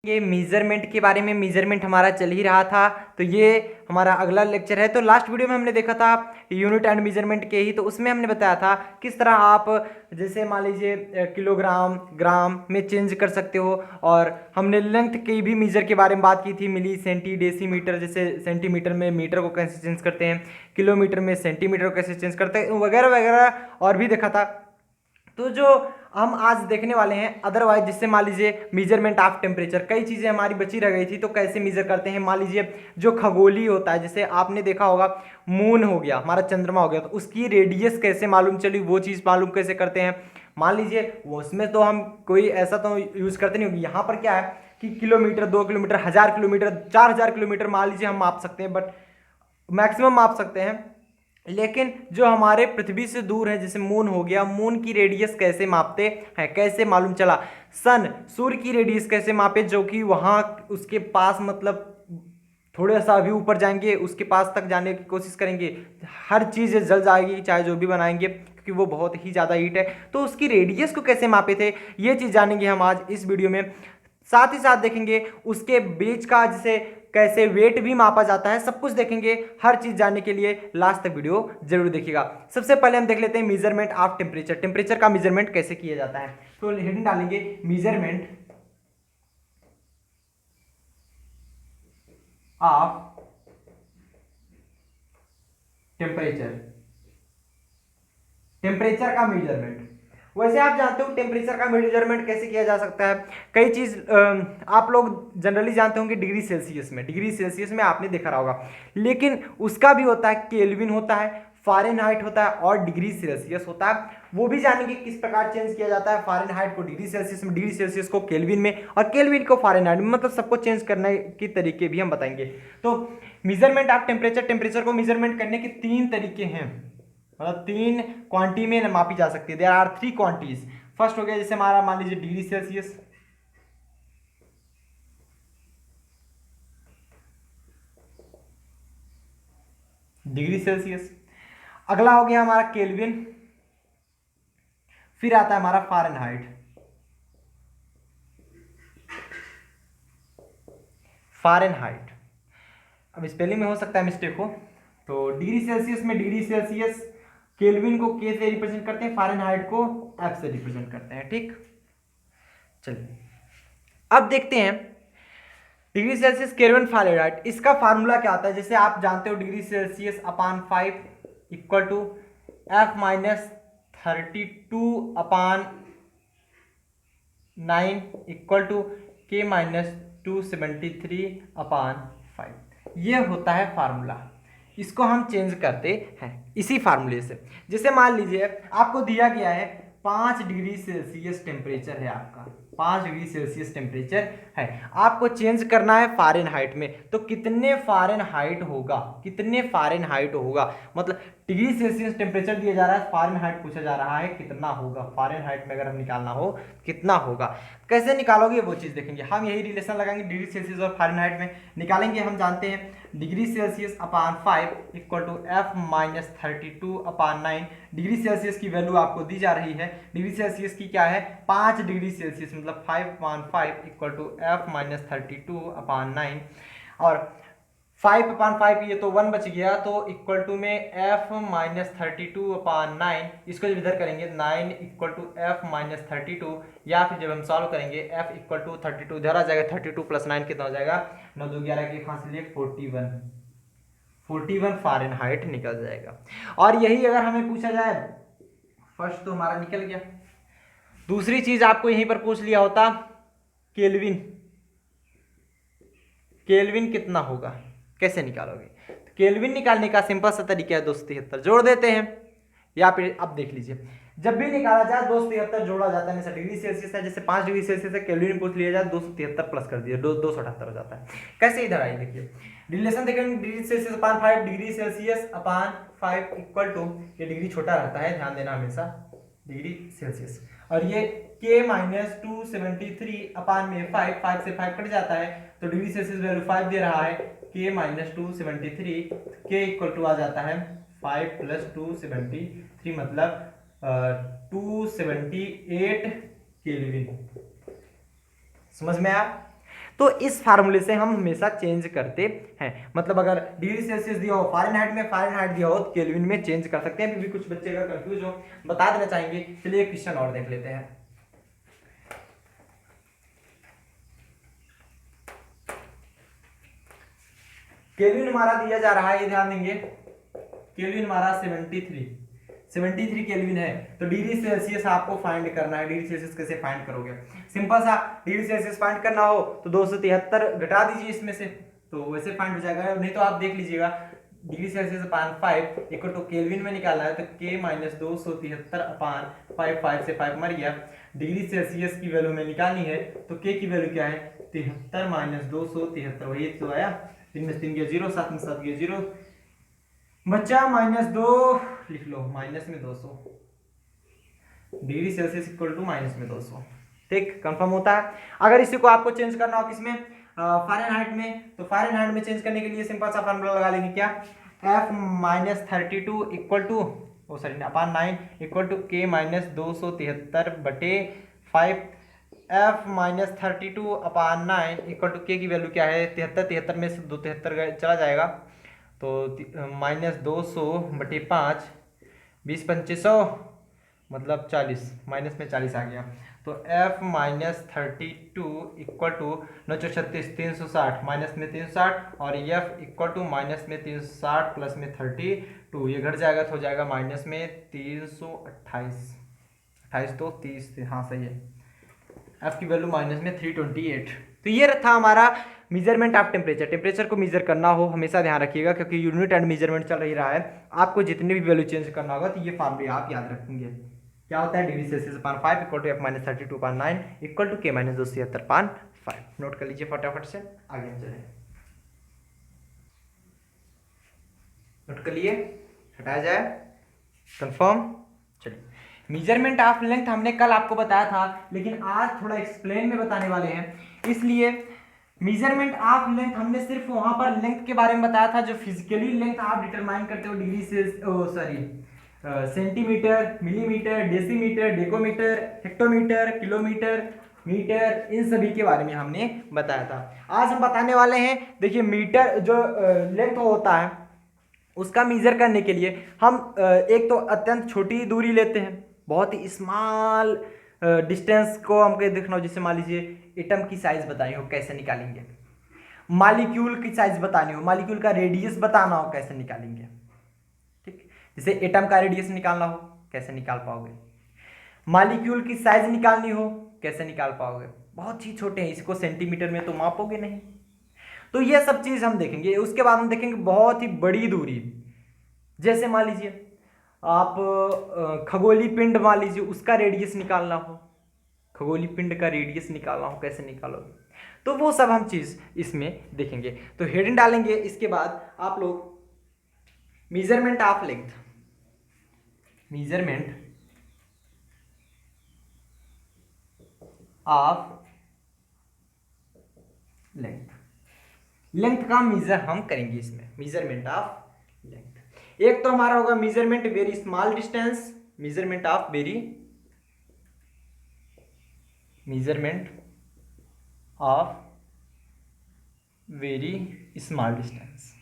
ये मेजरमेंट के बारे में मेजरमेंट हमारा चल ही रहा था, तो ये हमारा अगला लेक्चर है। तो लास्ट वीडियो में हमने देखा था यूनिट एंड मेजरमेंट के ही, तो उसमें हमने बताया था किस तरह आप जैसे मान लीजिए किलोग्राम ग्राम में चेंज कर सकते हो। और हमने लेंथ की भी मेजर के बारे में बात की थी, मिली सेंटी डेसीमीटर, जैसे सेंटीमीटर में मीटर को कैसे चेंज करते हैं, किलोमीटर में सेंटीमीटर को कैसे चेंज करते हैं, वगैरह वगैरह और भी देखा था। तो जो हम आज देखने वाले हैं अदरवाइज, जिससे मान लीजिए मेजरमेंट ऑफ टेम्परेचर, कई चीज़ें हमारी बची रह गई थी, तो कैसे मेजर करते हैं। मान लीजिए जो खगोलीय होता है, जैसे आपने देखा होगा मून हो गया, हमारा चंद्रमा हो गया, तो उसकी रेडियस कैसे मालूम चली, वो चीज़ मालूम कैसे करते हैं। मान लीजिए वो उसमें तो हम कोई ऐसा तो यूज़ करते नहीं होगी। यहाँ पर क्या है कि किलोमीटर, 2 किलोमीटर, 1000 किलोमीटर, 4000 किलोमीटर मान लीजिए हम माप सकते हैं, बट मैक्सिमम माप सकते हैं। लेकिन जो हमारे पृथ्वी से दूर है, जैसे मून हो गया, मून की रेडियस कैसे मापते हैं, कैसे मालूम चला। सन, सूर्य की रेडियस कैसे मापे, जो कि वहाँ उसके पास मतलब थोड़ा सा अभी ऊपर जाएंगे, उसके पास तक जाने की कोशिश करेंगे, हर चीज़ जल जाएगी, चाहे जो भी बनाएंगे, क्योंकि वो बहुत ही ज़्यादा हीट है। तो उसकी रेडियस को कैसे मापे थे, ये चीज़ जानेंगे हम आज इस वीडियो में। साथ ही साथ देखेंगे उसके बीच का जैसे कैसे वेट भी मापा जाता है, सब कुछ देखेंगे। हर चीज जानने के लिए लास्ट तक वीडियो जरूर देखिएगा। सबसे पहले हम देख लेते हैं मेजरमेंट ऑफ टेम्परेचर। टेम्परेचर का मेजरमेंट कैसे किया जाता है, तो हेडिंग डालेंगे मेजरमेंट ऑफ टेम्परेचर। टेम्परेचर का मेजरमेंट, वैसे आप जानते हो टेम्परेचर का मेजरमेंट कैसे किया जा सकता है। कई चीज आप लोग जनरली जानते होंगे डिग्री सेल्सियस में, डिग्री सेल्सियस में आपने देखा रहा होगा, लेकिन उसका भी होता है केल्विन होता है, फ़ारेनहाइट होता है और डिग्री सेल्सियस होता है। वो भी जानेंगे किस प्रकार चेंज किया जाता है, फ़ारेनहाइट को डिग्री सेल्सियस में, डिग्री सेल्सियस को केल्विन में और केल्विन को फ़ारेनहाइट में, मतलब सबको चेंज करने के तरीके भी हम बताएंगे। तो मेजरमेंट ऑफ टेम्परेचर, टेम्परेचर को मेजरमेंट करने के 3 तरीके हैं, मतलब 3 क्वांटी में मापी जा सकती है। There are 3 क्वांटीज। फर्स्ट हो गया जैसे हमारा मान लीजिए डिग्री सेल्सियस, डिग्री सेल्सियस। अगला हो गया हमारा केल्विन, फिर आता है हमारा फ़ारेनहाइट। फ़ारेनहाइट, अब स्पेलिंग में हो सकता है मिस्टेक हो, तो डिग्री सेल्सियस में डिग्री सेल्सियस, केल्विन को के से रिप्रेजेंट करते हैं, फ़ारेनहाइट को एफ से रिप्रेजेंट करते हैं। ठीक, चलिए अब देखते हैं डिग्री सेल्सियस केल्विन फ़ारेनहाइट, इसका फार्मूला क्या आता है। जैसे आप जानते हो degree Celsius upon 5 equal to F minus 32 upon 9 equal to K minus 273 upon 5। ये होता है फार्मूला, इसको हम चेंज करते हैं इसी फार्मूले से। जैसे मान लीजिए आपको दिया गया है 5 डिग्री सेल्सियस टेम्परेचर है, आपका 5 डिग्री सेल्सियस टेम्परेचर है, आपको चेंज करना है फ़ारेनहाइट में। तो कितने फ़ारेनहाइट होगा, कितने फ़ारेनहाइट होगा, मतलब डिग्री सेल्सियस टेम्परेचर दिया जा रहा है, फ़ारेनहाइट पूछा जा रहा है कितना होगा, फ़ारेनहाइट में अगर हम निकालना हो कितना होगा। कैसे निकालोगे वो चीज़ देखेंगे, हम यही रिलेशन लगाएंगे डिग्री सेल्सियस और फ़ारेनहाइट में निकालेंगे। हम जानते हैं degree Celsius upon 5 equal to F minus 32 upon 9। Degree Celsius की वैल्यू आपको दी जा रही है, डिग्री सेल्सियस की क्या है 5 डिग्री सेल्सियस, मतलब 5/5 equal to F minus 32 upon 9, और 5/5 ये तो 1 बच गया, तो इक्वल टू में एफ माइनस 32 अपान 9, इसको जब इधर करेंगे 9 इक्वल टू एफ माइनस 32, या फिर जब हम सॉल्व करेंगे एफ इक्वल टू 32 इधर आ जाएगा, 32 प्लस 9 कितना हो जाएगा, 9 2 11 के फासले 41 फ़ारेनहाइट निकल जाएगा। और यही अगर हमें पूछा जाए, फर्स्ट तो हमारा निकल गया, दूसरी चीज आपको यहीं पर पूछ लिया होता केल्विन, केल्विन कितना होगा, कैसे निकालोगे। तो केल्विन निकालने का सिंपल सा तरीका है 273 जोड़ देते हैं, या फिर अब देख लीजिए जब भी निकाला जाए 273 जोड़ा जाता है। जैसे डिग्री सेल्सियस है, जैसे 5 डिग्री सेल्सियस है, केल्विन पूछ लिया जाए 273 प्लस कर दीजिए, 278 हो जाता है। कैसे इधर आइए देखिए रिलेशन देखेंगे, degree Celsius upon 5, degree Celsius upon 5 equal to, ये डिग्री छोटा रहता है ध्यान देना हमेशा, डिग्री सेल्सियस, और ये के माइनस 273 अपान में 5 से 5 कट जाता है, तो डिग्री सेल्सियस वैल्यू 5 दे रहा है, के माइनस 273, के इक्वल टू आ जाता है 5 प्लस 273, मतलब 278 केल्विन। समझ में आया। तो इस फार्मूले से हम हमेशा चेंज करते हैं। मतलब अगर डिग्री सेल्सियस दिया हो फ़ारेनहाइट में, फ़ारेनहाइट दिया हो तो केल्विन में चेंज कर सकते हैं। अभी भी कुछ बच्चे अगर कंफ्यूज हो बता देना चाहेंगे। चलिए एक क्वेश्चन और देख लेते हैं। केल्विन हमारा दिया जा रहा है, ये ध्यान देंगे, केल्विन हमारा 73 केल्विन है। तो डिग्री सेल्सियस आपको फाइंड करना है। डिग्री सेल्सियस कैसे फाइंड करोगे? सिंपल सा, डिग्री सेल्सियस फाइंड करना हो तो 273 घटा दीजिए इसमें से, तो वैसे फाइंड हो जाएगा। नहीं तो आप देख लीजिएगा, degree Celsius upon 5 equal to Kelvin में निकालना है तो k माइनस 273 अपान 5, 5 से 5 मर गया। डिग्री सेल्सियस की वैल्यू में निकालनी है तो k की वैल्यू क्या है? 73 माइनस 273, वही तो आया। 3 में 3 गया 0, 7 में 7 गया 0, बच्चा -2 लिख लो, माइनस में 200। Degree Celsius equal to minus में 200। ठीक, कंफर्म होता है। अगर इसी को आपको चेंज करना हो किसमें? फ़ारेनहाइट में, तो फ़ारेनहाइट में चेंज करने के लिए सिंपल सा फार्मूला लगा लेंगे। क्या? f minus 32 equal to upon 9 equal to k minus 273 बटे 5। f minus 32 upon 9 equal to k की वैल्यू क्या है? 73 में से 2 73 चला जाएगा तो -200 बटे 5, 20 2500 मतलब 40, माइनस में 40 आ गया। तो f minus 32 equal to 9 36 360, minus में 360, और f इक्वल टू माइनस में 360 प्लस में 32, ये घट जाएगा तो हो जाएगा माइनस में 328, 28 तो 30, हाँ सही है। f की वैल्यू माइनस में 328। तो ये था हमारा मेजरमेंट ऑफ टेम्परेचर। टेम्परेचर को मेजर करना हो हमेशा ध्यान रखिएगा, क्योंकि यूनिट एंड मेजरमेंट चल ही रहा है। आपको जितनी भी वैल्यू चेंज करना होगा तो ये फार्मूला आप याद रखेंगे। क्या होता है? Degree Celsius upon 5 equal to f minus 32 upon 9 equal to k minus 273 upon 5। Note कर लीजिए फटाफट से, आगे हम चलें। नोट कर लिए, हटाया जाए, कंफर्म। चलिए, मेजरमेंट ऑफ लेंथ हमने कल आपको बताया था, लेकिन आज थोड़ा एक्सप्लेन में बताने वाले हैं। इसलिए मेजरमेंट ऑफ लेंथ हमने सिर्फ वहां पर लेंथ के बारे में बताया था जो फिजिकली लेंथ आप डिटरमाइन करते हो, डिग्री से centimetre, millimetre, decimetre, decametre, hectometre, kilometre, metre, इन सभी के बारे में हमने बताया था। आज हम बताने वाले हैं, देखिए मीटर जो लेंथ होता है उसका मेजर करने के लिए हम एक तो अत्यंत छोटी दूरी लेते हैं, बहुत ही स्मॉल डिस्टेंस को हमको देखना हो। जैसे मान लीजिए एटम की साइज बतानी हो, कैसे निकालेंगे? मॉलिक्यूल की साइज बतानी हो, मॉलिक्यूल का रेडियस बताना हो, कैसे निकालेंगे? ठीक, जैसे एटम का रेडियस निकालना हो, कैसे निकाल पाओगे? मॉलिक्यूल की साइज निकालनी हो, कैसे निकाल पाओगे? बहुत ही छोटे हैं, इसको सेंटीमीटर में तो मापोगे नहीं। तो ये सब चीज हम देखेंगे। उसके बाद हम देखेंगे बहुत ही बड़ी दूरी, जैसे मान लीजिए आप खगोलीय पिंड मान लीजिए, उसका रेडियस निकालना हो, खगोलीय पिंड का रेडियस निकालना हो, कैसे निकालोगे? तो वो सब हम चीज इसमें देखेंगे। तो हेडिंग डालेंगे, इसके बाद आप लोग measurement of length, measurement of length, length का मेजर हम करेंगे इसमें, मेजरमेंट ऑफ लेंथ। एक तो हमारा होगा measurement very small distance, measurement of very, measurement of very small distance.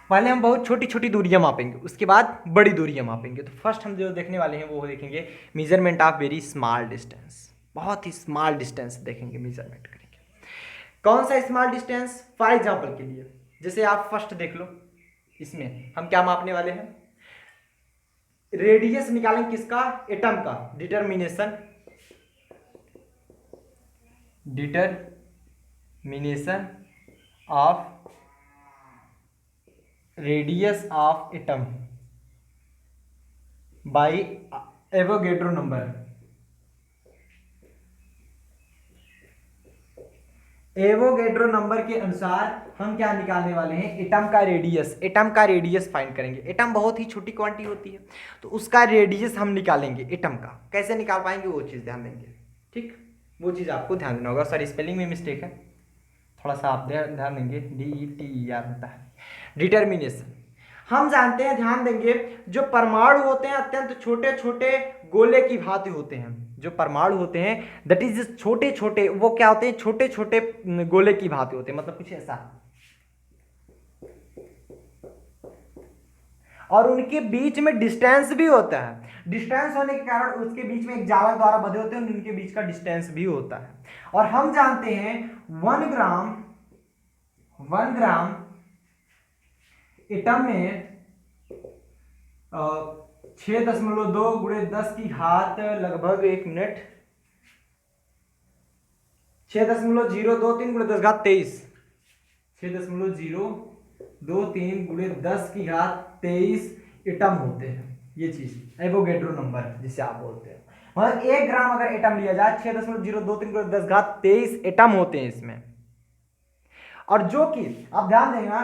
पहले हम बहुत छोटी छोटी दूरियां मापेंगे, उसके बाद बड़ी दूरियां मापेंगे। तो फर्स्ट हम जो देखने वाले हैं वो देखेंगे measurement of very small distance, बहुत ही स्मॉल डिस्टेंस देखेंगे, मेजरमेंट करेंगे। कौन सा स्मॉल डिस्टेंस? फॉर एग्जांपल के लिए जैसे आप फर्स्ट देख लो, इसमें हम क्या मापने वाले हैं? रेडियस निकालेंगे किसका? एटम का। Determination, determination of radius of atom by Avogadro number. Avogadro number के अनुसार हम क्या निकालने वाले हैं? एटम का रेडियस, एटम का रेडियस फाइंड करेंगे। एटम बहुत ही छोटी क्वांटिटी होती है, तो उसका रेडियस हम निकालेंगे एटम का। कैसे निकाल पाएंगे वो चीज़ ध्यान देंगे, ठीक? वो चीज़ आपको ध्यान देना होगा। सॉरी स्पेलिंग में मिस्टेक है, थोड़ा सा आप ध्यान देंगे। DETER होता है। डिटर्मिनेशन, हम जानते हैं, ध्यान देंगे, जो परमाणु होते हैं अत्यंत छोटे छोटे गोले की भांति होते हैं। जो परमाणु होते हैं दैट इज छोटे छोटे, वो क्या होते हैं, छोटे छोटे गोले की भांति होते हैं, मतलब कुछ ऐसा। और उनके बीच में डिस्टेंस भी होता है। डिस्टेंस होने के कारण उसके बीच में एक जालक द्वारा बंधे होते हैं, उनके बीच का डिस्टेंस भी होता है। और हम जानते हैं 1 ग्राम एटम में 6.2 गुणे 10 की घात लगभग 1 मिनट 6.023 गुणे 10 घात 23, 6.023 गुणे 10 की घात 23 एटम होते हैं। ये चीज एवोगैड्रो नंबर जिसे आप बोलते हैं, मतलब 1 ग्राम अगर एटम लिया जाए 6.023 गुणे 10 घात 23 एटम होते हैं इसमें। और जो कि आप ध्यान देना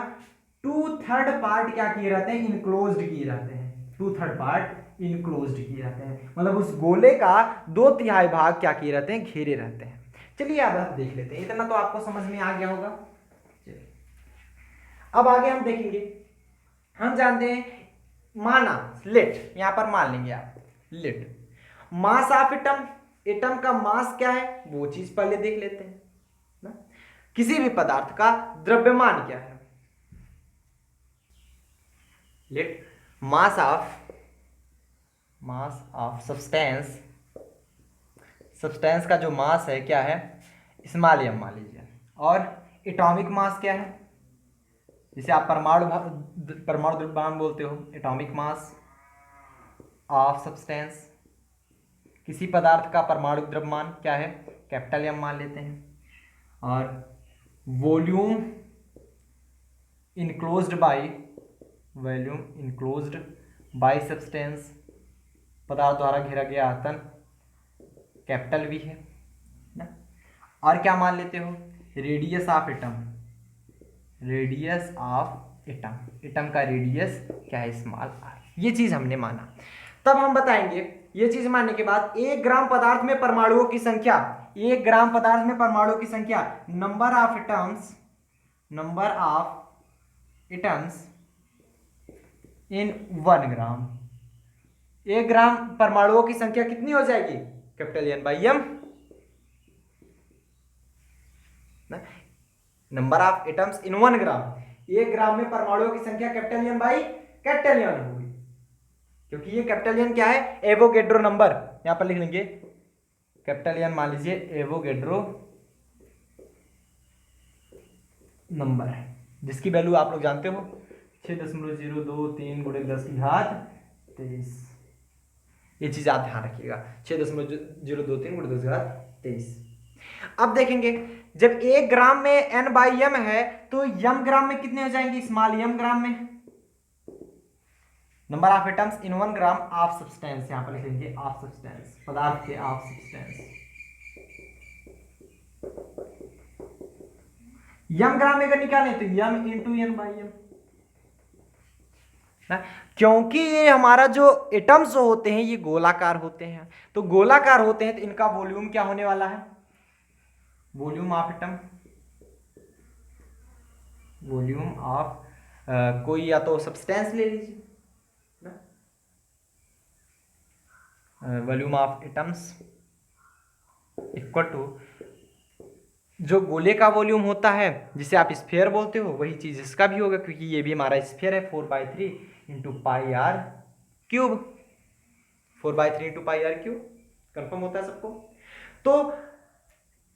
2/3 पार्ट क्या किए रहते हैं, इनक्लोज्ड किए रहते हैं। 2/3 पार्ट इनक्लोज्ड किए रहते हैं, मतलब उस गोले का 2/3 भाग क्या किए रहते हैं, घेरे रहते हैं। चलिए अब हम देख लेते हैं, इतना तो आपको समझ में आ गया होगा। चलिए अब आगे हम देखेंगे। हम जानते हैं, माना लेट, यहां पर मान लेंगे आप let mass of atom, atom का मास क्या है वो चीज पहले देख लेते हैं ना? किसी भी पदार्थ का द्रव्यमान क्या है, let mass of substance, substance का जो मास है क्या है, स्मॉल एम मान लीजिए। और एटॉमिक मास क्या है, जिसे आप परमाणु द्रव्यमान बोलते हो, एटॉमिक मास ऑफ सब्सटेंस। किसी पदार्थ का परमाणु द्रव्यमान क्या है, कैपिटल एम मान लेते हैं। और वॉल्यूम इनक्लोज्ड बाय सब्सटेंस, पदार्थ द्वारा घेरा गया आयतन, कैपिटल वी है ना। और क्या मान लेते हो, रेडियस ऑफ एटम, एटम का रेडियस क्या है, स्मॉल आर। ये चीज हमने माना। तब हम बताएंगे, ये चीज मानने के बाद 1 ग्राम पदार्थ में परमाणुओं की संख्या, 1 ग्राम पदार्थ में परमाणुओं की संख्या, number of atoms in 1 gram. 1 gram परमाणुओं की संख्या कितनी हो जाएगी, capital N by M. Number of atoms in 1 gram, 1 gram में परमाणुओं की संख्या capital N by capital N होगी, क्योंकि ये कैपिटल एन क्या है, एवोगैड्रो नंबर। यहां पर लिख लेंगे कैपिटल एन, मान लीजिए एवोगैड्रो नंबर है, जिसकी वैल्यू आप लोग जानते हो 6.023 गुणे 10 की घात 23। ये चीज आप ध्यान रखिएगा, 6.023 गुणे 10 की घात 23। अब देखेंगे, जब 1 ग्राम में n बाई एम है तो यम ग्राम में कितने हो जाएंगे, स्मॉल यम ग्राम में। Number of atoms in 1 gram of substance, यहां पर लिखेंगे ऑफ सब्सटेंस, पदार्थ के ऑफ सब्सटेंस। यम ग्राम में अगर निकालें तो M into N by M, क्योंकि ये हमारा जो एटम्स होते हैं ये गोलाकार होते हैं, तो गोलाकार होते हैं तो इनका वॉल्यूम क्या होने वाला है, volume of atom, volume of कोई या तो सब्सटेंस ले लीजिए, volume of atoms equal to जो गोले का वॉल्यूम होता है जिसे आप स्फीयर बोलते हो, वही चीज इसका भी होगा, क्योंकि ये भी हमारा स्फीयर है, 4/3 into pi R cube, 4/3 into pi R cube. Confirm होता है सबको। तो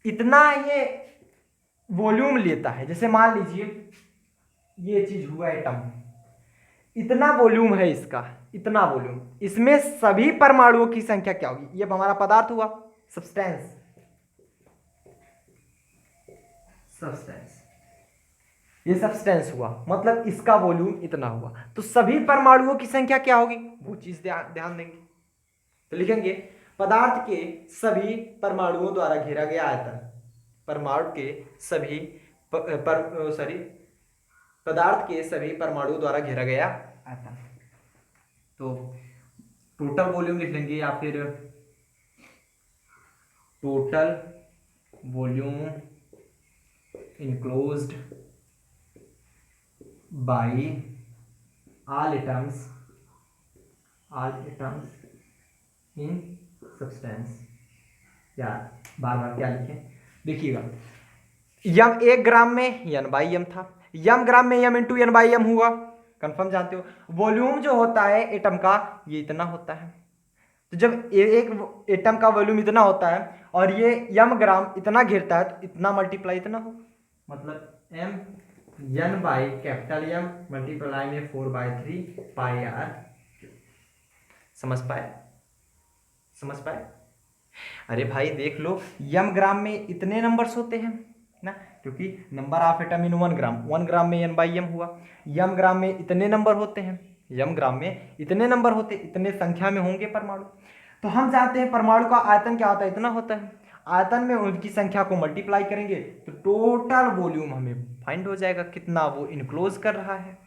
इतना ये वॉल्यूम लेता है, जैसे मान लीजिए ये चीज हुआ एटम, इतना वॉल्यूम है इसका, इतना वॉल्यूम, इसमें सभी परमाणुओं की संख्या क्या होगी, ये हमारा पदार्थ हुआ सब्सटेंस, ये सब्सटेंस हुआ, मतलब इसका वॉल्यूम इतना हुआ, तो सभी परमाणुओं की संख्या क्या होगी वो चीज ध्यान देंगे। तो लिखेंगे पदार्थ के सभी परमाणुओं द्वारा घेरा गया आयतन, परमाणु के सभी पदार्थ के सभी परमाणुओं द्वारा घेरा गया आयतन। तो टोटल वॉल्यूम लिख लेंगे, या फिर total volume enclosed bye all atoms in substance. यार बार बार क्या लिखें, देखिएगा यम 1 ग्राम में एन बाई एम था, यम ग्राम में M into N by M हुआ, कंफर्म जानते हो। वॉल्यूम जो होता है एटम का ये इतना होता है, तो जब एक एटम का वॉल्यूम इतना होता है और ये यम ग्राम इतना घेरता है तो इतना मल्टीप्लाई इतना हो, मतलब M N by capital M multiply में 4/3 पाई आर। समझ पाए। अरे भाई देख लो, यम ग्राम में इतने नंबर्स होते हैं ना, क्योंकि number of atom in 1 gram में एन बाई एम हुआ। यम ग्राम में इतने नंबर होते हैं, यम ग्राम में इतने नंबर होते, इतने संख्या में होंगे परमाणु। तो हम जानते हैं परमाणु का आयतन क्या होता है, इतना होता है। आयतन में उनकी संख्या को मल्टीप्लाई करेंगे तो टोटल वॉल्यूम हमें फाइंड हो जाएगा, कितना वो इनक्लोज कर रहा है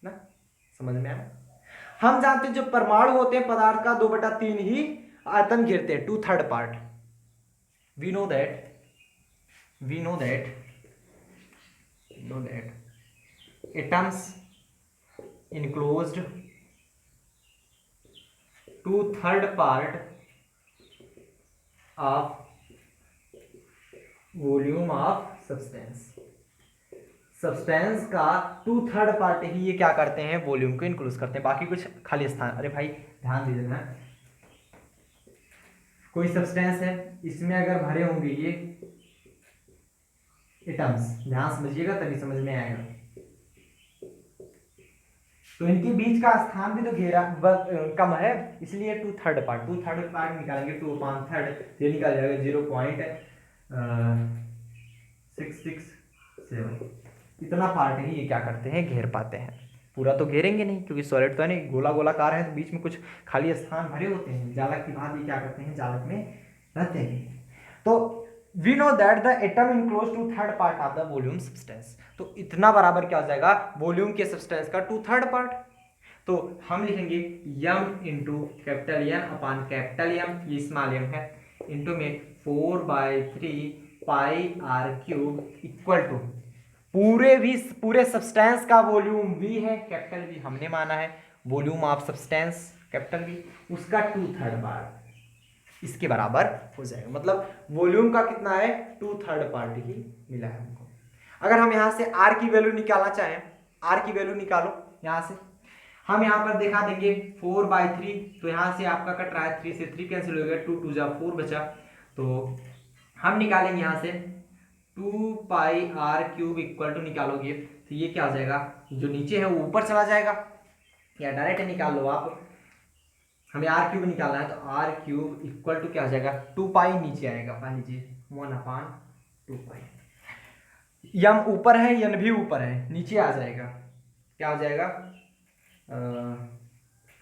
ना। समझ में आया। हम जानते हैं जो परमाणु होते हैं पदार्थ का 2/3 ही आयतन घेरते हैं, 2/3 part. We know that atoms enclosed 2/3 part of volume of substance का 2/3 पार्ट ही ये क्या करते हैं, वॉल्यूम को इंक्लूज करते हैं, बाकी कुछ खाली स्थान। अरे भाई ध्यान दीजिएगा, कोई सब्सटेंस है, इसमें अगर भरे होंगे ये एटम्स, ध्यान समझिएगा तभी समझ में आएगा, तो इनके बीच का स्थान भी तो घेरा कम है, इसलिए 2/3 पार्ट निकालेंगे, 2/3 ये निकल जाएगा 0.667। इतना पार्ट ही ये क्या करते हैं, घेर पाते हैं। पूरा तो घेरेंगे नहीं क्योंकि सॉलिड तो है नहीं, गोला गोलाकार है, तो बीच में कुछ खाली स्थान भरे होते हैं, जालक की भांति क्या करते हैं, जालक में रहते हैं। तो we know that the atom enclose 2/3 part of the volume substance, तो इतना बराबर क्या हो जाएगा, वॉल्यूम के सब्सटेंस का 2/3 पार्ट। तो हम लिखेंगे यम इंटू कैपिटल एन अपान कैपिटल एम, ये स्मॉल एम है, इंटू में 4/3 पाई आर क्यूब इक्वल टू पूरे सब्सटेंस का वॉल्यूम V है, कैपिटल V हमने माना है, volume of substance capital V, उसका 2/3 पार्ट इसके बराबर हो जाएगा। मतलब वॉल्यूम का कितना है, 2/3 पार्ट ही मिला है हमको। अगर हम यहाँ से R की वैल्यू निकालना चाहें, R की वैल्यू निकालो यहाँ से, हम यहाँ पर दिखा देंगे 4/3, तो यहाँ से आपका कट रहा है, 3 से 3 कैंसिल हो गया, 2 2 जा 4 बचा, तो हम निकालेंगे यहाँ से 2 पाई आर क्यूब इक्वल टू, निकालोगे तो ये क्या हो जाएगा, जो नीचे है वो ऊपर चला जाएगा, या डायरेक्ट निकाल लो आप, हमें आर क्यूब निकालना है, तो आर क्यूब इक्वल टू क्या हो जाएगा, 2 पाई नीचे आएगा, मान लीजिए 1/2 पाई। यम ऊपर है, यन भी ऊपर है, नीचे आ जाएगा, क्या हो जाएगा,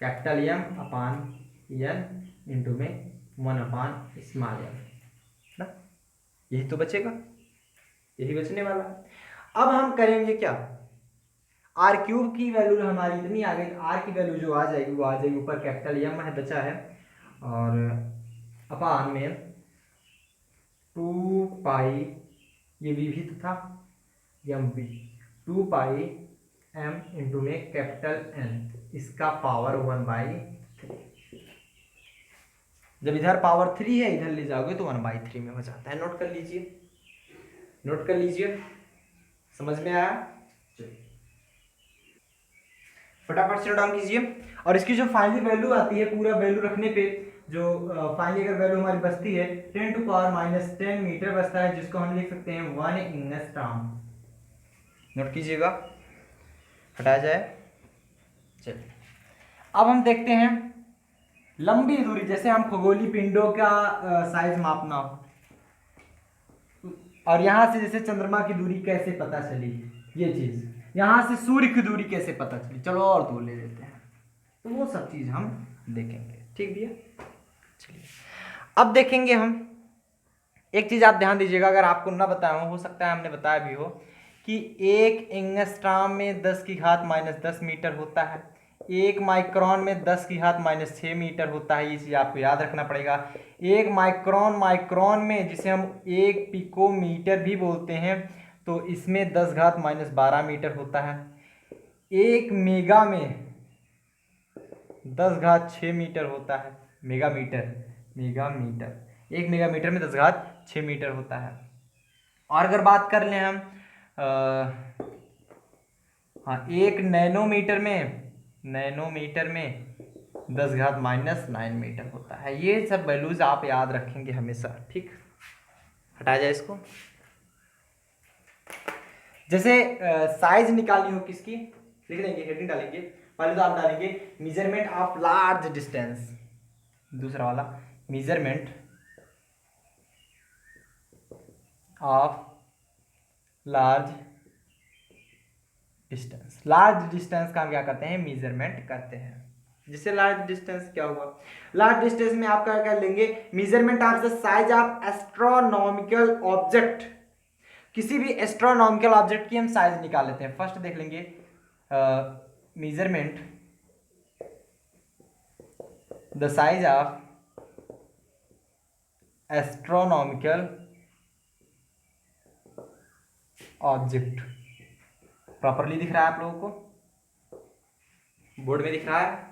कैपिटल एम अपान एन इंटू में 1/स्मॉल एम ना, यही तो बचेगा, यही बचने वाला। अब हम करेंगे क्या, आर क्यूब की वैल्यू हमारी इतनी आ गई, आर की वैल्यू जो आ जाएगी वो आ जाएगी ऊपर, कैपिटल एम है बचा है, और अपान में 2 पाई, ये भी तो था एम भी, 2 पाई एम इंटू में कैपिटल एन, इसका पावर 1/3। जब इधर पावर 3 है इधर ले जाओगे तो 1/3 में हो जाता है। नोट कर लीजिए, समझ में आया, फटाफट से नोट डाउन कीजिए। और इसकी जो फाइनली वैल्यू आती है, पूरा वैल्यू रखने पे जो फाइनली अगर वैल्यू हमारी बचती है 10⁻⁻10 मीटर बचता है, जिसको हम लिख सकते हैं 1 एंगस्ट्रॉम। नोट कीजिएगा, हटाया जाए। चलिए अब हम देखते हैं लंबी दूरी, जैसे हम खगोलीय पिंडों का साइज मापना हो, और यहां से जैसे चंद्रमा की दूरी कैसे पता चली, ये चीज, यहां से सूर्य की दूरी कैसे पता चली, चलो और दूर ले लेते हैं, तो वो सब चीज हम देखेंगे, ठीक भैया। चलिए अब देखेंगे हम, एक चीज आप ध्यान दीजिएगा, अगर आपको ना बताया हो सकता है हमने बताया भी हो, कि 1 एंगस्ट्रॉम में 10⁻⁻10 मीटर होता है, 1 माइक्रोन में 10⁻⁻6 मीटर होता है, ये चीज़ आपको याद रखना पड़ेगा। 1 माइक्रोन में, जिसे हम 1 पिकोमीटर भी बोलते हैं, तो इसमें 10⁻12 मीटर होता है। 1 मेगा में 10⁶ मीटर होता है। मेगामीटर, मेगामीटर 1 मेगामीटर में 10⁶ मीटर होता है। और अगर बात कर लें हम हाँ 1 नैनोमीटर में 10⁻⁹ मीटर होता है। ये सब वैल्यूज आप याद रखेंगे हमेशा, ठीक। हटाया जाए इसको। जैसे साइज निकालनी हो किसकी, लिख लेंगे, हेडिंग डालेंगे। पहले तो आप डालेंगे मेजरमेंट ऑफ लार्ज डिस्टेंस, दूसरा वाला measurement of large distance. Large distance का हम क्या करते हैं, मेजरमेंट करते हैं। जिससे लार्ज डिस्टेंस क्या हुआ, लार्ज डिस्टेंस में आप क्या कर लेंगे, measurement of the size of astronomical object. किसी भी एस्ट्रोनॉमिकल ऑब्जेक्ट की हम साइज निकाल लेते हैं। फर्स्ट देख लेंगे measurement the size of astronomical object. Properly दिख रहा है आप लोगों को, बोर्ड में दिख रहा है।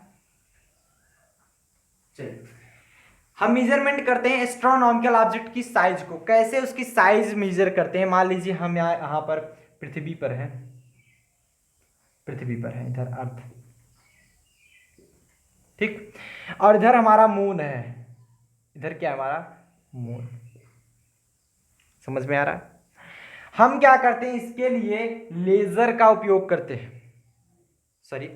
चलिए हम मेजरमेंट करते हैं एस्ट्रोनॉमिकल ऑब्जेक्ट की साइज को। कैसे उसकी साइज मेजर करते हैं, मान लीजिए हम यहाँ पर पृथ्वी पर है, इधर अर्थ, ठीक, और इधर हमारा मून है, इधर क्या है हमारा मून। समझ में आ रहा है। हम क्या करते हैं, इसके लिए लेजर का उपयोग करते हैं, सॉरी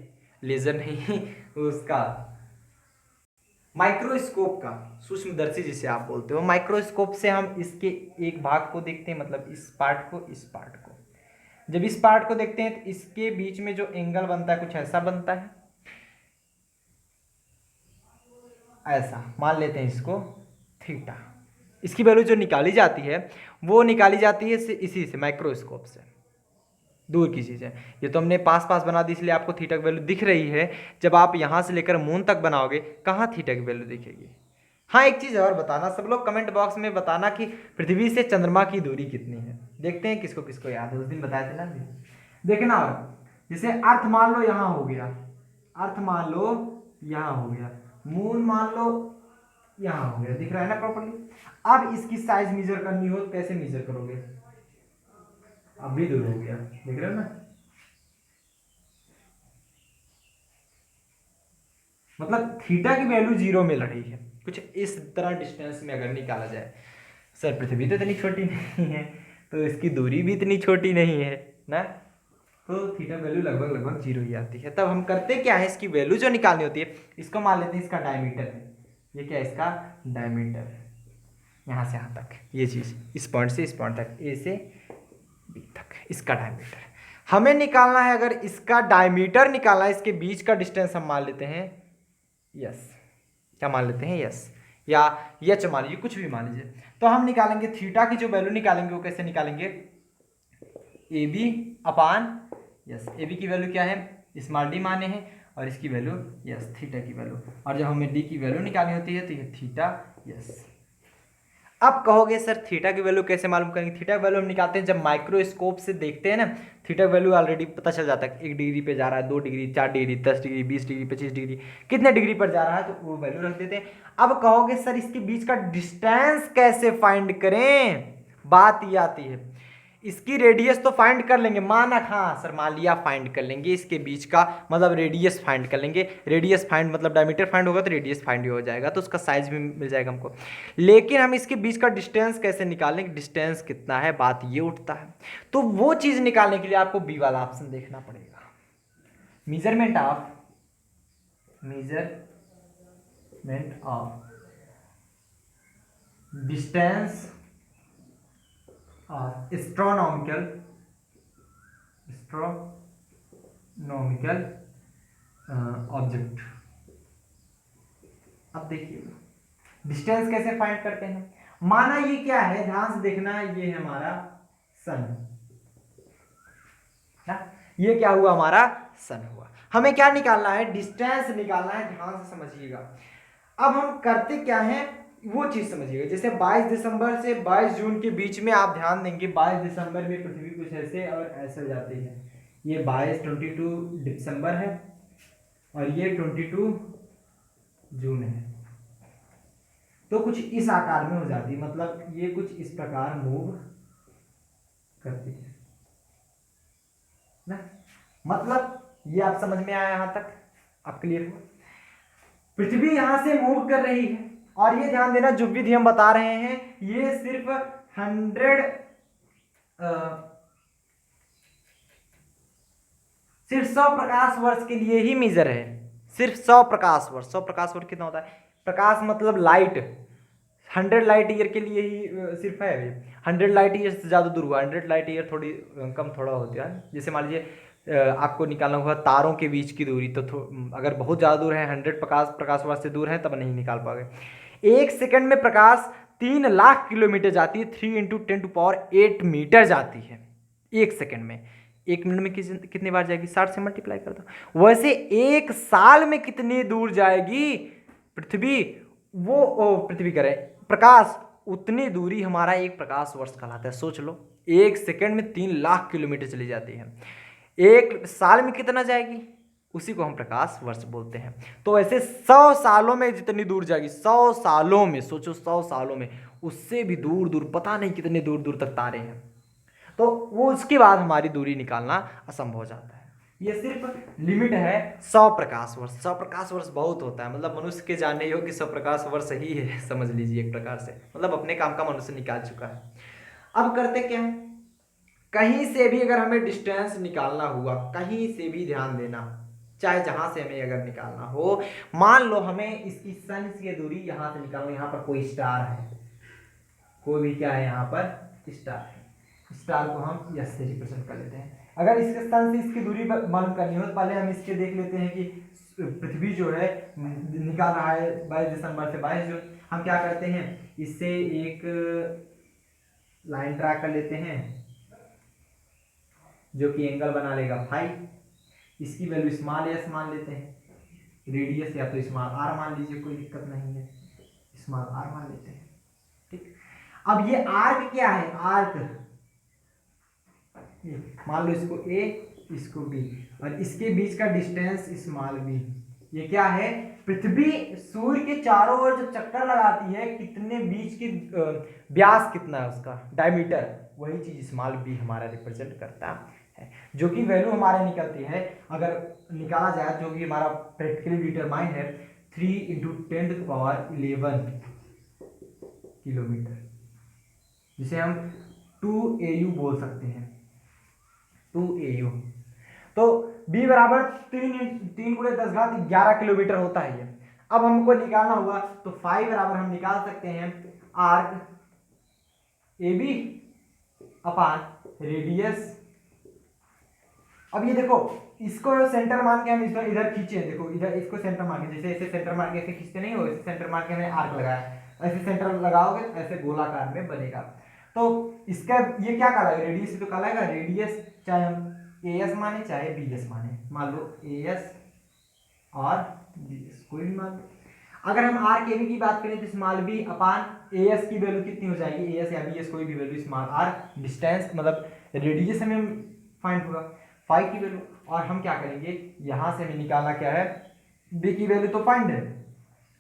लेजर नहीं उसका माइक्रोस्कोप का, सूक्ष्मदर्शी जिसे आप बोलते हो। माइक्रोस्कोप से हम इसके एक भाग को देखते हैं, मतलब इस पार्ट को, इस पार्ट को। जब इस पार्ट को देखते हैं तो इसके बीच में जो एंगल बनता है कुछ ऐसा बनता है, ऐसा मान लेते हैं इसको थीटा। इसकी वैल्यू जो निकाली जाती है वो निकाली जाती है इसी से, माइक्रोस्कोप से। दूर की चीज़ है ये, तो हमने पास पास बना दी इसलिए आपको थीटा की वैल्यू दिख रही है। जब आप यहाँ से लेकर मून तक बनाओगे कहाँ थीटा की वैल्यू दिखेगी। हाँ एक चीज़ और बताना, सब लोग कमेंट बॉक्स में बताना कि पृथ्वी से चंद्रमा की दूरी कितनी है। देखते हैं किसको किसको याद है, उस दिन बताए थे ना। देखना जैसे अर्थ मान लो यहाँ हो गया, अर्थ मान लो यहाँ हो गया, मून मान लो यहाँ हो गया, दिख रहा है ना प्रॉपर्ली। अब इसकी साइज मेजर करनी हो तो कैसे मेजर करोगे, अब भी दूर हो गया, देख रहे हो ना। मतलब थीटा की वैल्यू 0 मिल रही है, कुछ इस तरह डिस्टेंस में अगर निकाला जाए। सर पृथ्वी तो इतनी छोटी नहीं है, तो इसकी दूरी भी इतनी छोटी नहीं है ना, तो थीटा वैल्यू लगभग लगभग 0 ही आती है। तब हम करते क्या है, इसकी वैल्यू जो निकालनी होती है, इसको मान लेते हैं इसका डायमीटर है। ये क्या है, इसका डायमीटर है, यहाँ से यहाँ तक, ये चीज़ इस पॉइंट से इस पॉइंट तक, ए से बी तक, इसका डायमीटर हमें निकालना है। अगर इसका डायमीटर निकालना है, इसके बीच का डिस्टेंस हम मान लेते हैं यस, क्या मान लेते हैं यस, या यच मान लीजिए, कुछ भी मान लीजिए। तो हम निकालेंगे थीटा की जो वैल्यू निकालेंगे वो कैसे निकालेंगे, A B upon S. A B की वैल्यू क्या है, स्मॉल डी माने हैं, और इसकी वैल्यू यस थीटा की वैल्यू। और जब हमें डी की वैल्यू निकालनी होती है तो ये थीटा यस। अब कहोगे सर थीटा की वैल्यू कैसे मालूम करेंगे। थीटा की वैल्यू हम निकालते हैं जब माइक्रोस्कोप से देखते हैं ना, थीटा की वैल्यू ऑलरेडी पता चल जाता है, 1 डिग्री पे जा रहा है, 2 degree, 4 degree, 10 degree, 20 degree, 25 degree, कितने डिग्री पर जा रहा है, तो वो वैल्यू रख देते हैं। अब कहोगे सर इसके बीच का डिस्टेंस कैसे फाइंड करें, बात ये आती है। इसकी रेडियस तो फाइंड कर लेंगे, माना हाँ सर मान लिया फाइंड कर लेंगे, इसके बीच का मतलब रेडियस फाइंड कर लेंगे। रेडियस फाइंड मतलब डायमीटर फाइंड होगा तो रेडियस फाइंड हो जाएगा, तो उसका साइज भी मिल जाएगा हमको। लेकिन हम इसके बीच का डिस्टेंस कैसे निकालेंगे, डिस्टेंस कितना है, बात ये उठता है। तो वो चीज़ निकालने के लिए आपको बी वाला ऑप्शन देखना पड़ेगा, measurement of distance astronomical object. अब देखिए डिस्टेंस कैसे फाइंड करते हैं। माना ये क्या है, ध्यान से देखना, ये है हमारा सन ना, ये क्या हुआ हमारा सन हुआ। हमें क्या निकालना है, डिस्टेंस निकालना है, ध्यान से समझिएगा। अब हम करते क्या है वो चीज समझिएगा। जैसे 22 दिसंबर से 22 जून के बीच में आप ध्यान देंगे, 22 दिसंबर में पृथ्वी कुछ ऐसे और ऐसे जाती है, ये 22 दिसंबर है और ये 22 जून है। तो कुछ इस आकार में हो जाती है, मतलब ये कुछ इस प्रकार मूव करती है ना। मतलब ये आप समझ में आया यहां तक, आप क्लियर हो। पृथ्वी यहां से मूव कर रही है और ये ध्यान देना जो विधि हम बता रहे हैं ये सिर्फ 100 प्रकाश वर्ष के लिए ही मेजर है। सिर्फ 100 प्रकाश वर्ष। 100 प्रकाश वर्ष कितना होता है? प्रकाश मतलब लाइट, 100 लाइट ईयर के लिए ही सिर्फ है। 100 लाइट ईयर से ज़्यादा दूर हुआ, 100 लाइट ईयर थोड़ी कम थोड़ा होती है। जैसे मान लीजिए आपको निकालना हुआ तारों के बीच की दूरी, तो अगर बहुत ज़्यादा दूर है, 100 प्रकाश वर्ष से दूर है, तब नहीं निकाल पाओगे। 1 सेकंड में प्रकाश 3 लाख किलोमीटर जाती है, 3 × 10⁸ मीटर जाती है 1 सेकंड में। 1 मिनट में कितनी बार जाएगी? 60 से मल्टीप्लाई कर दो। वैसे 1 साल में कितनी दूर जाएगी पृथ्वी, पृथ्वी करें प्रकाश, उतनी दूरी हमारा 1 प्रकाश वर्ष कहलाता है। सोच लो, 1 सेकंड में 3 लाख किलोमीटर चली जाती है, 1 साल में कितना जाएगी? उसी को हम प्रकाश वर्ष बोलते हैं। तो ऐसे 100 सालों में जितनी दूर जाएगी, 100 सालों में, सोचो 100 सालों में, उससे भी दूर दूर, पता नहीं कितने दूर दूर तक तारे हैं। तो वो उसके बाद हमारी दूरी निकालना असंभव हो जाता है। ये सिर्फ लिमिट है 100 प्रकाश वर्ष। 100 प्रकाश वर्ष बहुत होता है, मतलब मनुष्य के जानने योग्य 100 प्रकाश वर्ष ही है, समझ लीजिए एक प्रकार से, मतलब अपने काम का मनुष्य निकाल चुका है। अब करते क्या है, कहीं से भी अगर हमें डिस्टेंस निकालना हुआ, कहीं से भी ध्यान देना, चाहे जहां से हमें अगर निकालना हो, मान लो हमें इसकी सन की दूरी यहां से निकालना, यहाँ पर कोई स्टार है, कोई भी क्या है यहाँ पर स्टार है, स्टार को हम यस से रिप्रेजेंट कर लेते हैं। अगर इसके सन से इसकी दूरी मालूम करनी हो तो पहले हम इसके देख लेते हैं कि पृथ्वी जो है निकाल रहा है 22 दिसंबर से 22 जून। हम क्या करते हैं, इससे एक लाइन ड्रा कर लेते हैं जो कि एंगल बना लेगा फाई। इसकी वैल्यू स्मॉल एस मान लेते हैं, रेडियस या तो स्मॉल आर मान लीजिए, कोई दिक्कत नहीं है, स्मॉल आर मान लेते हैं। ठीक, अब ये आर्क क्या है, आर्क मान लो इसको ए, इसको बी, और इसके बीच का डिस्टेंस स्मॉल बी। ये क्या है, पृथ्वी सूर्य के चारों ओर जो चक्कर लगाती है, कितने बीच की व्यास कितना है उसका, डायमीटर, वही चीज स्मॉल बी हमारा रिप्रेजेंट करता है, जो कि वैल्यू हमारे निकलती है, अगर निकाला जाए, जो कि हमारा प्रैक्टिकली डिटरमाइंड है 3 × 10⁻11 किलोमीटर, जिसे हम 2 AU बोल सकते हैं, 2 AU। तो b बराबर 3 × 10⁻11 किलोमीटर होता है ये। अब हमको निकालना हुआ तो फाई बराबर हम निकाल सकते हैं आर्क AB अपान रेडियस। अब ये देखो, इसको सेंटर मान के हम इधर खींचे, देखो इधर इसको सेंटर मान के, जैसे ऐसे सेंटर मान के ऐसे खींचते नहीं हो, ऐसे सेंटर मान के हमने आर्क लगाया, ऐसे सेंटर लगाओगे ऐसे गोलाकार में बनेगा। तो इसका ये क्या कहलाएगा, रेडियस तो कहलाएगा। रेडियस चाहे हम AS माने चाहे BS माने, मान लो AS और BS कोई भी मान लो। अगर हम आर के बी की बात करें तो स्मॉल बी अपान AS की वैल्यू कितनी हो जाएगी, AS या BS कोई भी वैल्यू, स्मॉल आर डिस्टेंस मतलब रेडियस हमें फाइंड होगा, फाइव की वैल्यू, और हम क्या करेंगे, यहां से हमें निकालना क्या है, बी की वैल्यू तो फाइंड है,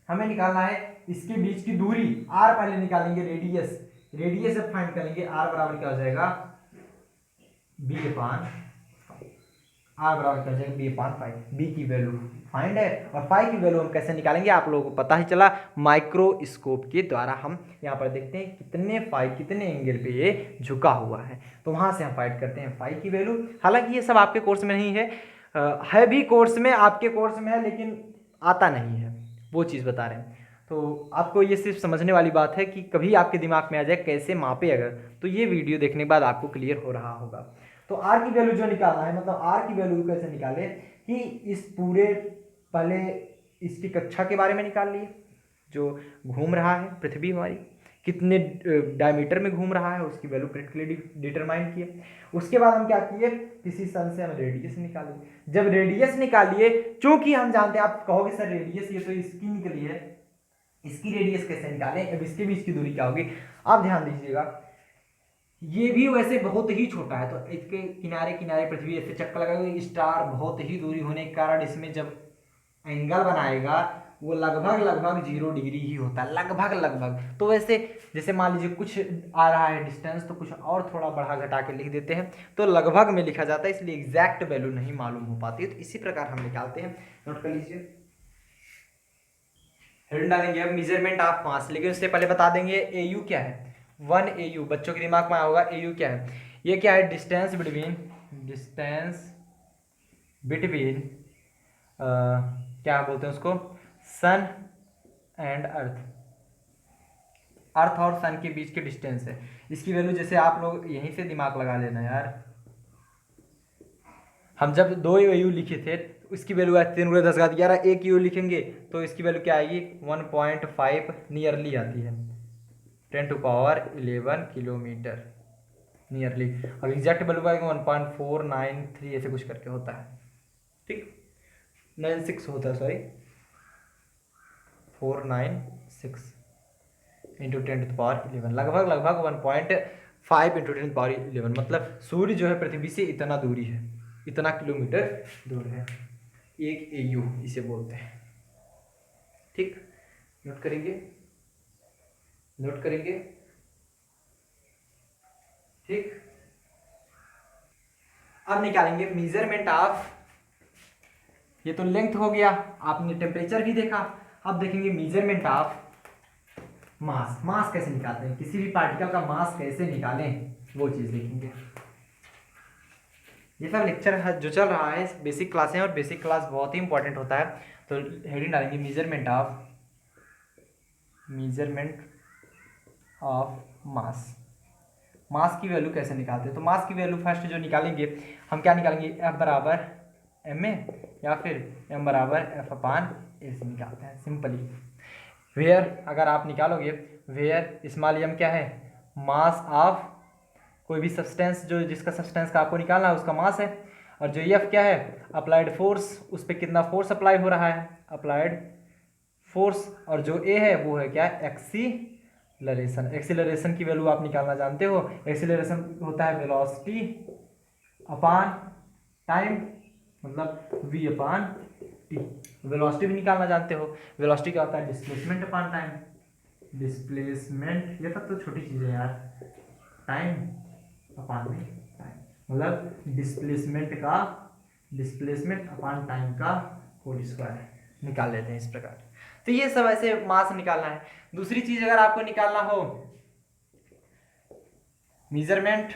हमें निकालना है इसके बीच की दूरी, आर पहले निकालेंगे, रेडियस, रेडियस जब फाइंड करेंगे आर बराबर क्या हो जाएगा, बी अपान, आर बराबर क्या हो जाएगा, बी अपान 5। बी की वैल्यू फाइंड है, और फाइव की वैल्यू हम कैसे निकालेंगे आप लोगों को पता ही चला, माइक्रोस्कोप के द्वारा हम यहाँ पर देखते हैं कितने फाइव कितने एंगल पे ये झुका हुआ है, तो वहां से हम फाइंड करते हैं फाइव की वैल्यू। हालांकि ये सब आपके कोर्स में नहीं है भी कोर्स में, आपके कोर्स में है, लेकिन आता नहीं है, वो चीज़ बता रहे हैं। तो आपको ये सिर्फ समझने वाली बात है कि कभी आपके दिमाग में आ जाए कैसे मापे अगर, तो ये वीडियो देखने के बाद आपको क्लियर हो रहा होगा। तो आर की वैल्यू जो निकालना है, मतलब आर की वैल्यू कैसे निकाले कि इस पूरे, पहले इसकी कक्षा के बारे में निकाल लिए, जो घूम रहा है पृथ्वी हमारी कितने डायमीटर में घूम रहा है उसकी वैल्यू प्रैक्टिकली डिटरमाइन किए। उसके बाद हम क्या किए, किसी सन से हम रेडियस निकालिए। जब रेडियस निकालिए, चूंकि हम जानते हैं, आप कहोगे सर रेडियस ये तो इसकी निकली है, इसकी रेडियस कैसे निकालें, अब इसके बीच की दूरी क्या होगी, आप ध्यान दीजिएगा, ये भी वैसे बहुत ही छोटा है, तो इसके किनारे किनारे पृथ्वी ऐसे चक्कर लगाएगी, स्टार बहुत ही दूरी होने के कारण इसमें जब एंगल बनाएगा वो लगभग लगभग 0 डिग्री ही होता है, लगभग लगभग। तो वैसे जैसे मान लीजिए कुछ आ रहा है डिस्टेंस, तो कुछ और थोड़ा बढ़ा घटा के लिख देते हैं, तो लगभग में लिखा जाता है, इसलिए एग्जैक्ट वैल्यू नहीं मालूम हो पाती है। तो इसी प्रकार हम निकालते हैं, नोट कर लीजिए। हेडिंग डालेंगे अब मेजरमेंट ऑफ मास, लेकिन उससे पहले बता देंगे एयू क्या है। 1 AU बच्चों के दिमाग में आया होगा एयू क्या है। ये क्या है, डिस्टेंस बिटवीन क्या बोलते हैं उसको, सन एंड अर्थ, अर्थ और सन के बीच के डिस्टेंस है। इसकी वैल्यू जैसे आप लोग यहीं से दिमाग लगा लेना यार, हम जब 2 AU लिखे थे तो इसकी वैल्यू है 3 × 10⁻11, 1 AU लिखेंगे तो इसकी वैल्यू क्या आएगी 1.5 नियरली आती है, 10⁻11 किलोमीटर नियरली। अब एग्जैक्ट वैल्यू आएगी 1.493 ऐसे कुछ करके होता है, ठीक 96 होता है, सॉरी 496 इंटू 10⁻11, लगभग लगभग 1.5 इंटू 10⁻11, मतलब सूर्य जो है पृथ्वी से इतना दूरी है, इतना किलोमीटर दूर है, 1 AU इसे बोलते हैं, ठीक। नोट करेंगे, नोट करेंगे, ठीक। अब निकालेंगे मेजरमेंट ऑफ, ये तो लेंथ हो गया, आपने टेम्परेचर भी देखा। अब देखेंगे मेजरमेंट ऑफ मास, मास कैसे निकालते हैं, किसी भी पार्टिकल का मास कैसे निकालें वो चीज देखेंगे। ये सब लेक्चर जो चल रहा है बेसिक क्लास है, और बेसिक क्लास बहुत ही इंपॉर्टेंट होता है। तो हेडिंग डालेंगे मेजरमेंट ऑफ मास, मास की वैल्यू कैसे निकालते हैं। तो मास की वैल्यू फर्स्ट जो निकालेंगे हम क्या निकालेंगे, F बराबर ma या फिर m बराबर F/a से निकालते हैं सिंपली। वेयर अगर आप निकालोगे, वेयर स्मॉल m क्या है, मास ऑफ कोई भी सब्सटेंस, जो जिसका सब्सटेंस का आपको निकालना है उसका मास है, और जो F क्या है अप्लाइड फोर्स, उस पर कितना फोर्स अप्लाई हो रहा है, अप्लाइड फोर्स, और जो A है वो है क्या, एक्सीलरेशन। एक्सीलरेशन की वैल्यू आप निकालना जानते हो, एक्सीलरेशन होता है वेलोसिटी अपान टाइम, मतलब v/t। वेलोसिटी भी निकालना जानते हो, वेलोसिटी क्या होता है, डिस्प्लेसमेंट अपान टाइम, डिस्प्लेसमेंट, ये सब तो छोटी चीज़ है यार, टाइम अपान में टाइम, मतलब डिस्प्लेसमेंट अपान टाइम का होल स्क्वायर निकाल लेते हैं इस प्रकार। तो ये सब ऐसे मास निकालना है। दूसरी चीज अगर आपको निकालना हो मेजरमेंट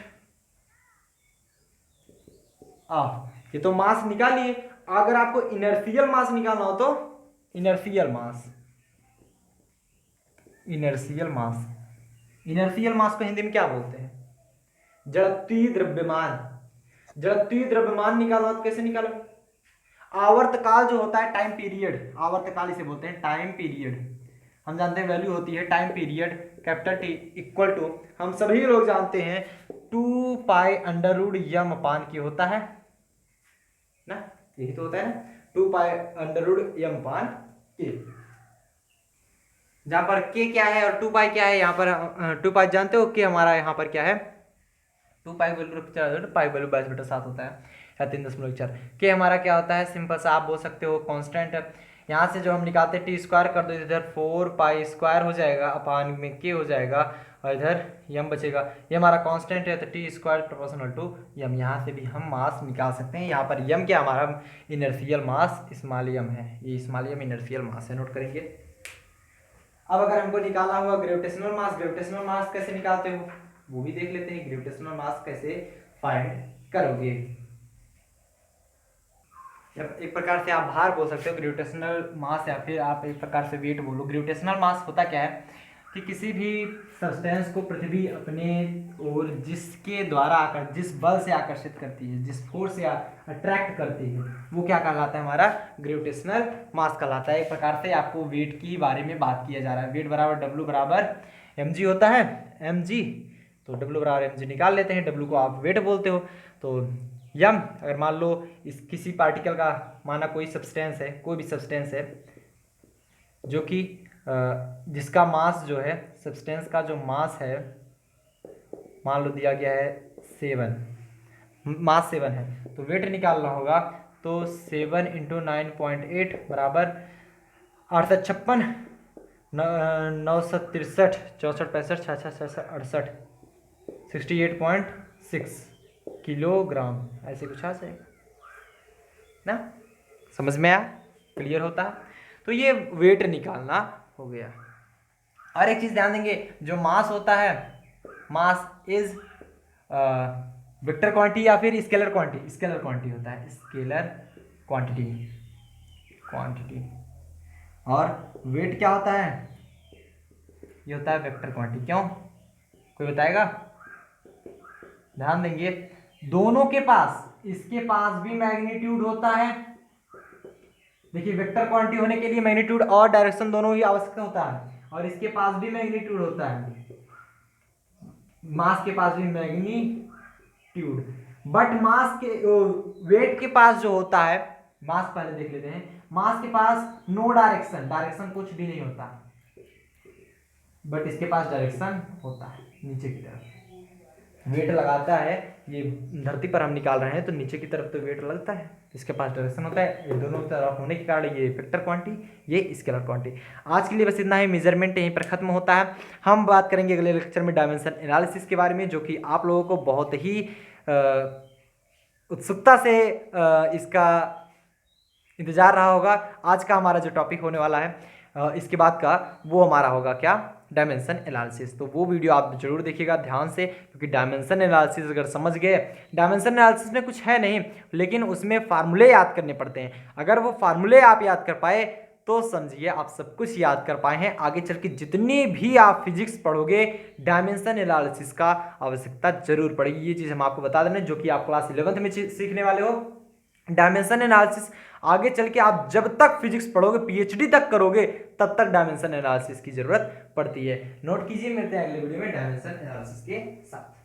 ये तो मास निकालिए, अगर आपको इनर्शियल मास निकालना हो तो इनर्शियल मास को हिंदी में क्या बोलते हैं, जड़त्वीय द्रव्यमान। जड़त्वीय द्रव्यमान निकालना हो तो कैसे निकालो, आवर्तकाल जो होता है, टाइम पीरियड, आवर्तकाल इसे बोलते हैं टाइम पीरियड। हम जानते हैं वैल्यू होती है time period capital T equal to, हम सभी लोग जानते हैं 2π√m/k होता है ना, यही तो होता है ना, 2π√m/k, जहां पर k क्या है और 2π क्या है, यहाँ पर 2π जानते हो, k हमारा यहाँ पर क्या है 2π वैल्यू 22/7 होता है, या 3.4। के हमारा क्या होता है, सिंपल सा आप बोल सकते हो कांस्टेंट। यहाँ से जो हम निकालते हैं t² कर दो, इधर 4π² हो जाएगा, अपान में k हो जाएगा, और इधर m बचेगा, ये हमारा कांस्टेंट है, तो t² = m। यहाँ से भी हम मास निकाल सकते हैं। यहाँ पर m क्या हमारा इनर्शियल मास स्मॉल m है, ये स्मॉल m इनर्शियल मास है, नोट करेंगे। अब अगर हमको निकालना हुआ ग्रेविटेशनल मास, ग्रेविटेशनल मास कैसे निकालते हो वो भी देख लेते हैं, ग्रेविटेशनल मास कैसे फाइंड करोगे। एक प्रकार से आप भार बोल सकते हो ग्रेविटेशनल मास, या फिर आप एक प्रकार से वेट बोलो। ग्रेविटेशनल मास होता क्या है कि किसी भी सब्सटेंस को पृथ्वी अपने और जिसके द्वारा जिस बल से आकर्षित करती है, जिस फोर्स से अट्रैक्ट करती है, वो क्या कहलाता है, हमारा ग्रेविटेशनल मास कहलाता है। एक प्रकार से आपको वेट के बारे में बात किया जा रहा है। वेट बराबर W बराबर mg होता है, mg, तो W बराबर mg निकाल लेते हैं, W को आप वेट बोलते हो। तो यम अगर मान लो इस किसी पार्टिकल का, माना कोई सब्सटेंस है, कोई भी सब्सटेंस है जो कि जिसका मास जो है, सब्सटेंस का जो मास है मान लो दिया गया है 7, मास 7 है तो वेट निकालना होगा। तो 7 × 9.8 बराबर 856, 963, 64, 65, 66, 67, 68, 68.6 किलोग्राम, ऐसे कुछ आ जाएगा ना। समझ में आया? क्लियर होता है? तो ये वेट निकालना हो गया। और एक चीज ध्यान देंगे, जो मास होता है, मास इज वेक्टर क्वांटिटी या फिर स्केलर क्वांटिटी, स्केलर क्वांटिटी होता है, स्केलर क्वांटिटी, और वेट क्या होता है? ये होता है वेक्टर क्वांटिटी। क्यों, कोई बताएगा? ध्यान देंगे, दोनों के पास, इसके पास भी मैग्नीट्यूड होता है। देखिए वेक्टर क्वांटिटी होने के लिए मैग्नीट्यूड और डायरेक्शन दोनों ही आवश्यक होता है, और इसके पास भी मैग्नीट्यूड होता है, मास के पास भी मैग्नीट्यूड। बट मास के वेट के पास जो होता है, मास पहले देख लेते हैं, मास के पास नो डायरेक्शन, डायरेक्शन कुछ भी नहीं होता, बट इसके पास डायरेक्शन होता है नीचे की तरफ। वेट लगाता है, ये धरती पर हम निकाल रहे हैं तो नीचे की तरफ तो वेट लगता है, इसके पास डायरेक्शन होता है। ये दोनों तरफ होने के कारण ये वेक्टर क्वांटिटी, ये स्केलर क्वांटिटी। आज के लिए बस इतना ही, मेजरमेंट यहीं पर खत्म होता है। हम बात करेंगे अगले लेक्चर में डायमेंशन एनालिसिस के बारे में, जो कि आप लोगों को बहुत ही उत्सुकता से इसका इंतजार रहा होगा। आज का हमारा जो टॉपिक होने वाला है इसके बाद का, वो हमारा होगा क्या, डायमेंशन एनालिसिस। तो वो वीडियो आप जरूर देखिएगा ध्यान से, क्योंकि डायमेंशन एनालिसिस अगर समझ गए, डायमेंशन एनालिसिस में कुछ है नहीं, लेकिन उसमें फार्मूले याद करने पड़ते हैं। अगर वो फार्मूले आप याद कर पाए तो समझिए आप सब कुछ याद कर पाए हैं। आगे चल के जितनी भी आप फिजिक्स पढ़ोगे, डायमेंशन एनालिसिस का आवश्यकता जरूर पड़ेगी। ये चीज़ हम आपको बता दें, जो कि आप क्लास 11th में सीखने वाले हो। डायमेंशन एनालिसिस आगे चल के आप जब तक फिजिक्स पढ़ोगे, पीएचडी तक करोगे, तब तक डायमेंशन एनालिसिस की जरूरत पड़ती है। नोट कीजिए, मिलते हैं अगले वीडियो में डायमेंशन एनालिसिस के साथ।